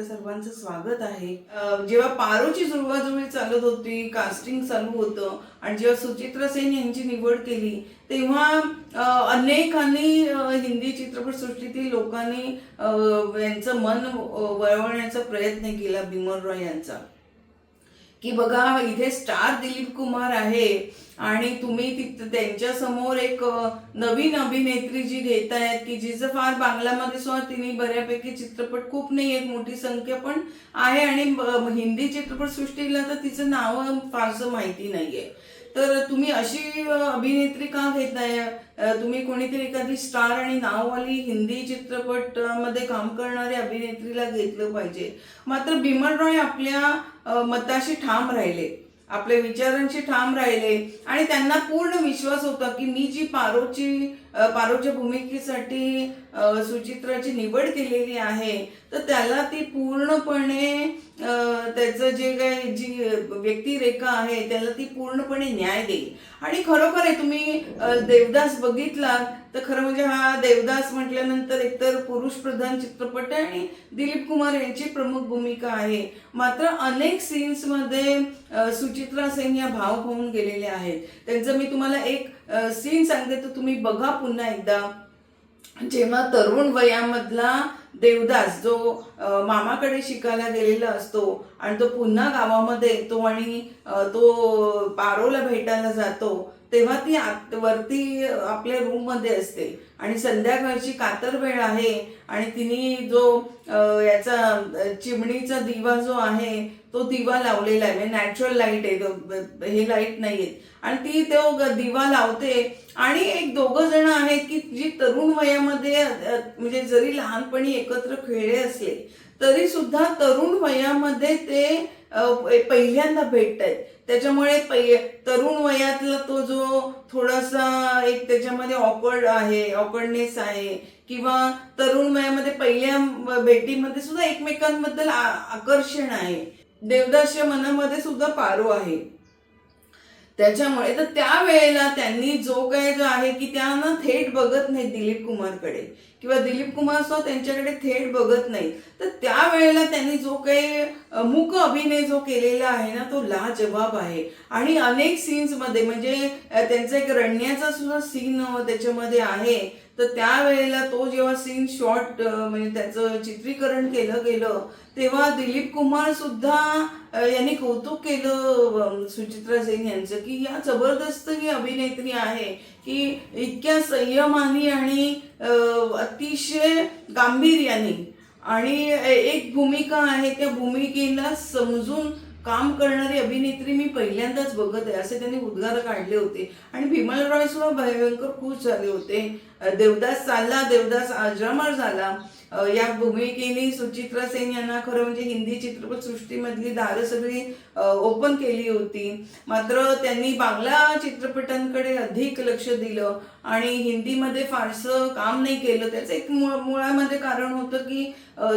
सर्वांचं स्वागत आहे। जेव्हा पारोची जुळवाजुळवी चालत होती, कास्टिंग चालू होतं आणि जेव्हा सुचित्रा सेन यांची निवड केली तेव्हा अनेकांनी हिंदी चित्रपटसृष्टीतील लोकांनी यांचं मन वळवण्याचा प्रयत्न केला बिमल रॉय यांचा, की बघा इथे स्टार दिलीप कुमार आहे आणि तुम्ही त्यांच्या समोर एक नवीन अभिनेत्री जी घेतायत की जिचं फार बांगलामध्ये सुद्धा तिने बऱ्यापैकी चित्रपट खूप नाही, एक मोठी संख्या पण आहे आणि हिंदी चित्रपटसृष्टीला तर तिचं नाव फारसं माहिती नाहीये। तर तुम्ही अशी अभिनेत्री का घेताय? तुम्ही कोणीतरी एखादी स्टार आणि नाववाली हिंदी चित्रपटामध्ये काम करणारी अभिनेत्रीला घेतलं पाहिजे। मात्र बिमल रॉय आपल्या मताशी ठाम राहिले, आपल्या विचारांशी ठाम राहिले आणि त्यांना पूर्ण विश्वास होता की मी जी पारोच्या भूमिकेसाठी सुचित्राची निवड केलेली आहे तर त्याला ती पूर्णपणे त्याचं जे काही जी व्यक्तिरेखा आहे त्याला ती पूर्णपणे न्याय देईल। आणि खरोखर आहे, तुम्ही देवदास बघितला तर खरं म्हणजे हा देवदास म्हटल्यानंतर एकतर पुरुष प्रधान चित्रपट आहे आणि दिलीप कुमार यांची प्रमुख भूमिका आहे, मात्र अनेक सीन्स मध्ये सुचित्रा सेन या भाव होऊन गेलेल्या आहेत। त्यांचं मी तुम्हाला एक सीन सांगते तर तुम्ही बघा पुन्हा एकदा। जेव्हा तरुण वयामधला देवदास जो मामाकडे शिकायला गेलेला असतो आणि तो पुन्हा गावामध्ये येतो आणि तो पारोला भेटायला जातो तेव्हा ती वरती आपल्या रूम मध्ये असते आणि संध्याकाळची कातर वेळ आहे आणि तिने जो याचा चिमणीचा दिवा जो आहे तो दिवा लावलेला आहे, नॅचरल लाईट आहे, हे लाईट नाहीये आणि ती तो दिवा लावते आणि एक दोघं जण आहेत की जी तरुण वयामध्ये म्हणजे जरी लहानपणी एकत्र खेळले असले तरी सुद्धा तरुण वयामध्ये ते पहिल्यांदा भेटतायत। त्याच्यामुळे तरुण वयातला तो जो थोडासा एक त्याच्यामध्ये ऑकवर्डनेस आहे किंवा तरुण वयामध्ये पहिल्या भेटीमध्ये सुद्धा एकमेकांबद्दल आकर्षण आहे। देवदासच्या मनामध्ये सुद्धा पारो आहे, त्याच्यामुळे तर त्यावेळेला त्यांनी जो आहे की त्यांना थेट बघत नाही दिलीप कुमारकडे किंवा दिलीप कुमार सुद्धा त्यांच्याकडे थेट बघत नाही, तर त्यावेळेला त्यांनी जो काही मूक अभिनय जो केलेला आहे ना तो लाजवाब आहे। आणि अनेक सीन्स मध्ये म्हणजे त्यांचा एक रडण्याचा सुद्धा सीन त्याच्यामध्ये आहे, तर त्यावेळेला तो जेव्हा सीन शॉर्ट म्हणजे त्याचं चित्रीकरण केलं गेलं तेव्हा दिलीप कुमार सुद्धा यांनी कौतुक केलं सुचित्रा सेन यांचं की या जबरदस्त ही अभिनेत्री आहे की इतक्या संयमाने आणि अतिशय गांभीर्याने आणि एक भूमिका आहे त्या भूमिकेला समजून काम करणारी अभिनेत्री मी पहिल्यांदाच बघत आहे असे त्यांनी उद्गार काढले होते। आणि बिमल रॉय सुद्धा भयंकर खुश झाले होते। देवदास चालला, देवदास अजरामर झाला, या भूमिकेने सुचित्रा सेन यांना खरं म्हणजे हिंदी चित्रपटसृष्टीमधली दारं सगळी ओपन केली होती। मात्र त्यांनी बांगला चित्रपटांकडे अधिक लक्ष दिलं आणि हिंदीमध्ये फारसं काम नाही केलं। त्याचं एक मुळामध्ये कारण होतं की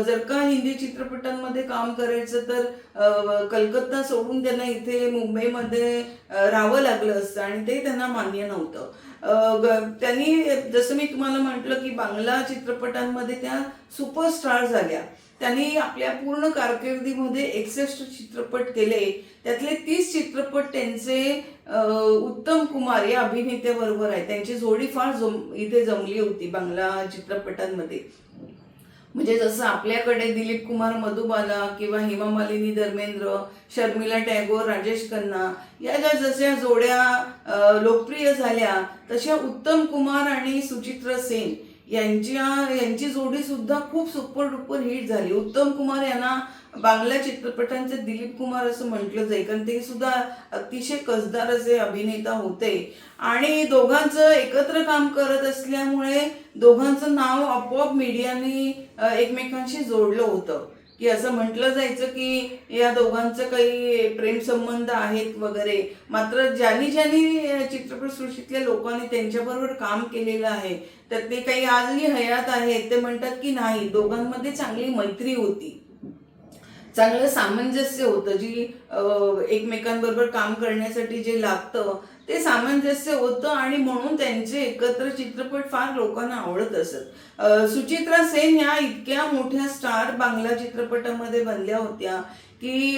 जर का हिंदी चित्रपटांमध्ये काम करायचं तर कलकत्ता सोडून त्यांना इथे मुंबईमध्ये राहावं लागलं असतं आणि ते त्यांना मान्य नव्हतं। त्यांनी जसं मी तुम्हाला म्हटलं की बांगला चित्रपटांमध्ये त्या सुपरस्टार झाल्या। त्यांनी आपल्या पूर्ण कारकिर्दीमध्ये 61 चित्रपट केले, त्यातले 30 चित्रपट त्यांचे उत्तम कुमार या अभिनेत्याबरोबर आहे, त्यांची जोडी फार इथे जमली होती बांगला चित्रपटांमध्ये। म्हणजे जसं आपल्याकडे दिलीप कुमार मधुबाला किंवा हेमा मालिनी धर्मेंद्र, शर्मिला टॅगोर, राजेश खन्ना या जशा जोड्या लोकप्रिय झाल्या तशा उत्तम कुमार आणि सुचित्रा सेन यांची जोडी सुद्धा खूप सुपर डुपर हिट झाली। उत्तम कुमार यांना बांगला चित्रपटांचे दिलीप कुमार असं म्हटलं जाईल कारण ते सुद्धा अतिशय कसदार असे अभिनेता होते आणि दोघांचं एकत्र काम करत असल्यामुळे दोघांचं नाव आपोआप मीडियाने एकमेकांशी जोडलं होतं की असं म्हटलं जायचं की या दोघांचं काही प्रेम संबंध आहेत वगैरे। मात्र ज्यांनी चित्रपटसृष्टीतल्या लोकांनी त्यांच्याबरोबर काम केलेलं आहे तर ते काही आजही हयात आहेत ते म्हणतात की नाही, दोघांमध्ये चांगली मैत्री होती। चांगलं सामंजस्य होतं, जी एकमेकांबरोबर काम करण्यासाठी जे लागतं ते सामंजस्य होतं आणि म्हणून त्यांचे एकत्र चित्रपट फार लोकांना आवडत असत. सुचित्रा सेन ह्या इतक्या मोठ्या स्टार बांगला चित्रपटामध्ये बनल्या होत्या की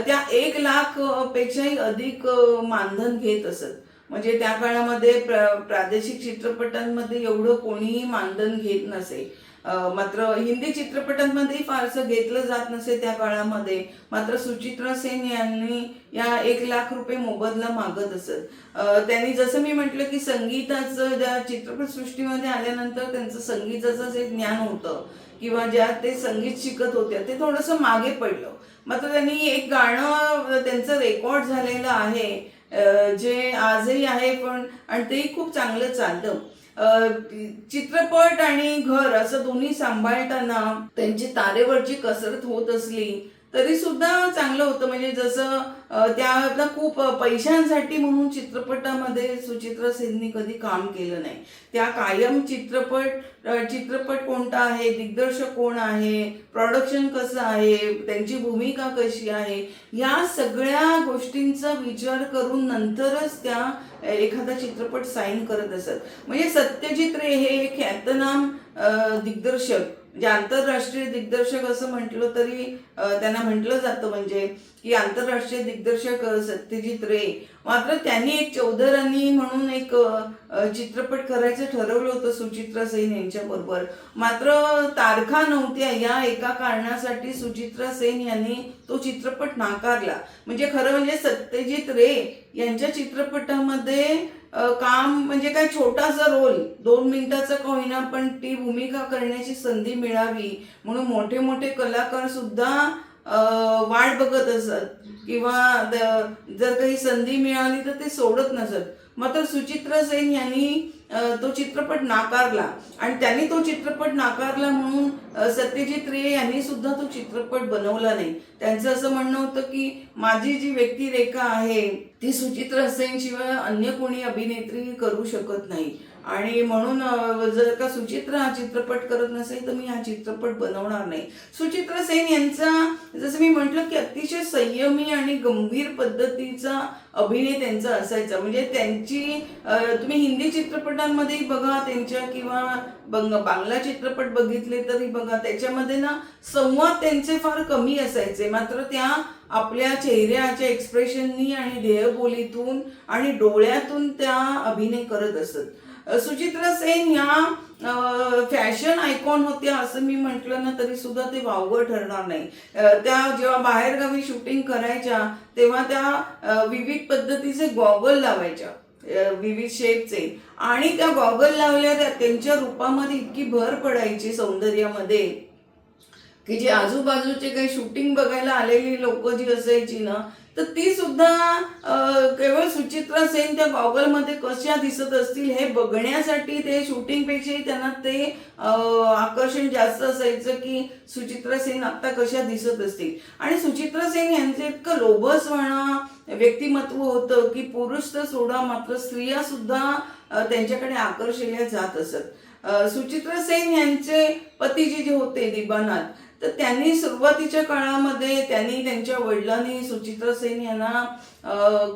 त्या 1 लाख पेक्षाही अधिक मानधन घेत असत. म्हणजे त्या काळामध्ये प्रादेशिक चित्रपटांमध्ये एवढं कोणीही मानधन घेत नसे. मात्र हिंदी चित्रपटांमध्ये फारसं घेतलं जात नसे त्या काळामध्ये. मात्र सुचित्रा सेन यांनी या 1 लाख रुपये मोबदला मागत असत. त्यांनी जसं मी म्हटलं की संगीताचं ज्या चित्रपटसृष्टीमध्ये आल्यानंतर त्यांचं संगीताचं जे ज्ञान होतं किंवा ज्या ते संगीत शिकत होत्या ते थोडंसं मागे पडलं. मात्र त्यांनी एक गाणं त्यांचं रेकॉर्ड झालेलं आहे जे आजही आहे पण, आणि तेही खूप चांगलं चालतं. चित्रपट आणि घर असं दोन्ही सांभाळताना त्यांची तारेवरची कसरत होत असली तरी सुद्धा चांगलं होतं. म्हणजे जसं त्याला खूप पैशांसाठी म्हणून चित्रपटामध्ये सुचित्रा सेननी कधी काम केलं नाही. त्या कायम चित्रपट कोणता आहे, दिग्दर्शक कोण आहे, प्रोडक्शन कसं आहे, त्यांची भूमिका कशी आहे, या सगळ्या गोष्टींचा विचार करून नंतरच त्या एखादा चित्रपट साईन करत असत. म्हणजे सत्यजित रे हे ख्यातनाम दिग्दर्शक, म्हणजे आंतरराष्ट्रीय दिग्दर्शक असं म्हटलं तरी त्यांना म्हटलं जातं, म्हणजे की आंतरराष्ट्रीय दिग्दर्शक सत्यजित रे. मात्र त्यांनी एक चौधरानी म्हणून एक चित्रपट करायचं ठरवलं होतं सुचित्रा सेन यांच्या बरोबर. मात्र तारखा नव्हत्या या एका कारणासाठी सुचित्रा सेन यांनी तो चित्रपट नाकारला. म्हणजे खरं म्हणजे सत्यजित रे यांच्या चित्रपटामध्ये काम म्हणजे काय छोटासा रोल 2 मिनिटाचा का होईना पण ती भूमिका करण्याची संधी मिळावी म्हणून मोठे मोठे कलाकार सुद्धा वाट बघत असत किंवा जर काही संधी मिळाली तर ते सोडत नसत. मात्र सुचित्रा सेन यांनी तो चित्रपट नाकारला आणि त्यांनी तो चित्रपट नाकारला म्हणून सत्यजित रे यांनी सुद्धा तो चित्रपट बनवला नाही. त्यांचं असं म्हणणं होतं की माझी जी व्यक्तिरेखा आहे ती सुचित्रा सेन शिवाय अन्य कोणी अभिनेत्री करू शकत नाही आणि म्हणून जर का सुचित्रा हा चित्रपट करत नसेल तर मी हा चित्रपट बनवणार नाही. सुचित्रा सेन यांचा जसं मी म्हटलं की अतिशय संयमी आणि गंभीर पद्धतीचा अभिनय त्यांचा असायचा. म्हणजे त्यांची तुम्ही हिंदी चित्रपटांमध्येही बघा त्यांच्या किंवा बांगला चित्रपट बघितले तरी बघा त्याच्यामध्ये ना संवाद त्यांचे फार कमी असायचे. मात्र त्या आपल्या चेहऱ्याच्या एक्सप्रेशननी आणि देहबोलीतून आणि डोळ्यातून त्या अभिनय करत असत. सुचित्रा सेन ह्या फॅशन आयकॉन होत्या असं मी म्हटलं ना तरी सुद्धा ते वावगं ठरणार नाही. त्या जेव्हा बाहेरगावी शूटिंग करायच्या तेव्हा त्या विविध पद्धतीचे गॉगल लावायच्या विविध शेपचे आणि त्या गॉगल लावल्या त्यांच्या रूपामध्ये इतकी भर पडायची सौंदर्यामध्ये की जे आजूबाजूचे काही शूटिंग बघायला आलेली लोक जी असायची ना तर ती सुद्धा केवळ सुचित्रा सेन त्या गॉगलमध्ये कशा दिसत असतील हे बघण्यासाठी ते शूटिंगपेक्षाही त्यांना ते आकर्षण जास्त असायचं की सुचित्रा सेन आता कशा दिसत असतील. आणि सुचित्रा सेन यांचं इतकं लोभसवाणं व्यक्तिमत्व होतं की पुरुष तर सोडा मात्र स्त्रिया सुद्धा त्यांच्याकडे आकर्षिल्या जात असत. सुचित्रा सेन यांचे पती जे होते दिबानाथ तर त्यांनी सुरुवातीच्या काळामध्ये त्यांच्या वडिलांनी सुचित्रा सेन यांना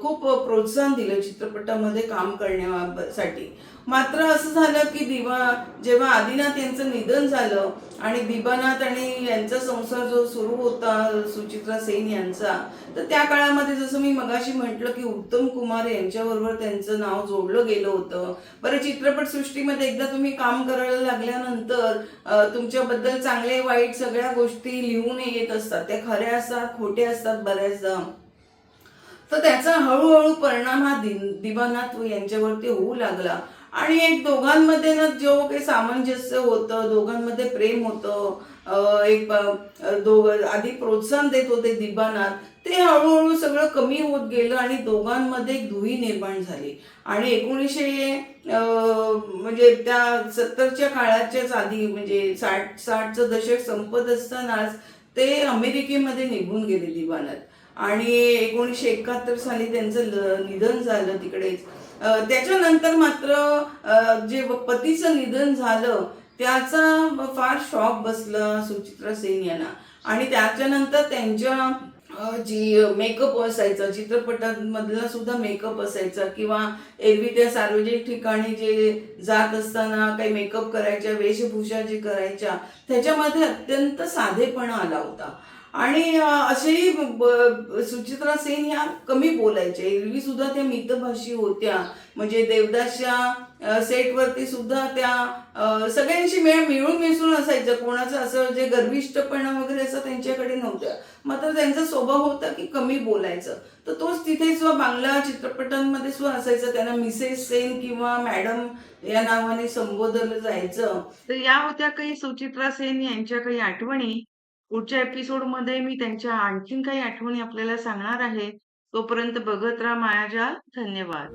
खूप प्रोत्साहन दिलं चित्रपटामध्ये काम करण्यासाठी. मात्र असं झालं की जेव्हा आदिनाथ यांचं निधन झालं आणि दिबानाथ आणि यांचा संसार जो सुरू होता सुचित्रा सेन यांचा तर त्या काळामध्ये जसं मी मगाशी म्हटलं की उत्तम कुमार यांच्याबरोबर त्यांचं नाव जोडलं गेलं होतं. बरं चित्रपटसृष्टीमध्ये एकदा तुम्ही काम करायला लागल्यानंतर तुमच्याबद्दल चांगले वाईट सगळ्या गोष्टी लिहून येत असतात. त्या खऱ्या असतात खोट्या असतात बऱ्याचदा. तर त्याचा हळूहळू परिणाम हा दिबानाथ यांच्यावरती होऊ लागला आणि एक दोघांमध्ये ना जो काही सामंजस्य होतं दोघांमध्ये प्रेम होतं एक आधी प्रोत्साहन देत होते दिबानाथ ते हळूहळू सगळं कमी होत गेलं आणि दोघांमध्ये एक दुही निर्माण झाली. आणि 1900 म्हणजे त्या 70च्या काळाच्याच आधी म्हणजे 60चं दशक संपत असतानाच ते अमेरिकेमध्ये निघून गेले दिबानाथ आणि 1971 साली त्यांचं निधन झालं तिकडेच. त्याच्यानंतर मात्र जे पतीचं निधन झालं त्याचा फार शॉक बसला सुचित्रा सेन यांना. आणि त्याच्यानंतर त्यांच्या जी मेकअप असायचा, चित्रपटांमधला सुद्धा मेकअप असायचा, किंवा एरवी त्या सार्वजनिक ठिकाणी जे जात असताना काही मेकअप करायच्या, वेशभूषा जी करायच्या, त्याच्यामध्ये अत्यंत साधेपणा आला होता. आणि असेही सुचित्रा सेन ह्या कमी बोलायच्या. एरवी सुद्धा त्या मितभाषी होत्या. म्हणजे देवदासच्या सेटवरती सुद्धा त्या सगळ्यांशी मिळून मिसळून असायचं. कोणाचं असं जे गर्विष्ठपणा वगैरे असं त्यांच्याकडे नव्हतं. मात्र त्यांचा स्वभाव होता की कमी बोलायचं. तर तोच तिथे सुद्धा बांगला चित्रपटांमध्ये सुद्धा असायचं. त्यांना मिसेस सेन किंवा मॅडम या नावाने संबोधलं जायचं. तर या होत्या काही सुचित्रा सेन यांच्या काही आठवणी. पुढच्या एपिसोडमध्ये मी त्यांच्या आणखीन काही आठवणी आपल्याला सांगणार आहे. तोपर्यंत बघत राहा मायाजाल. धन्यवाद.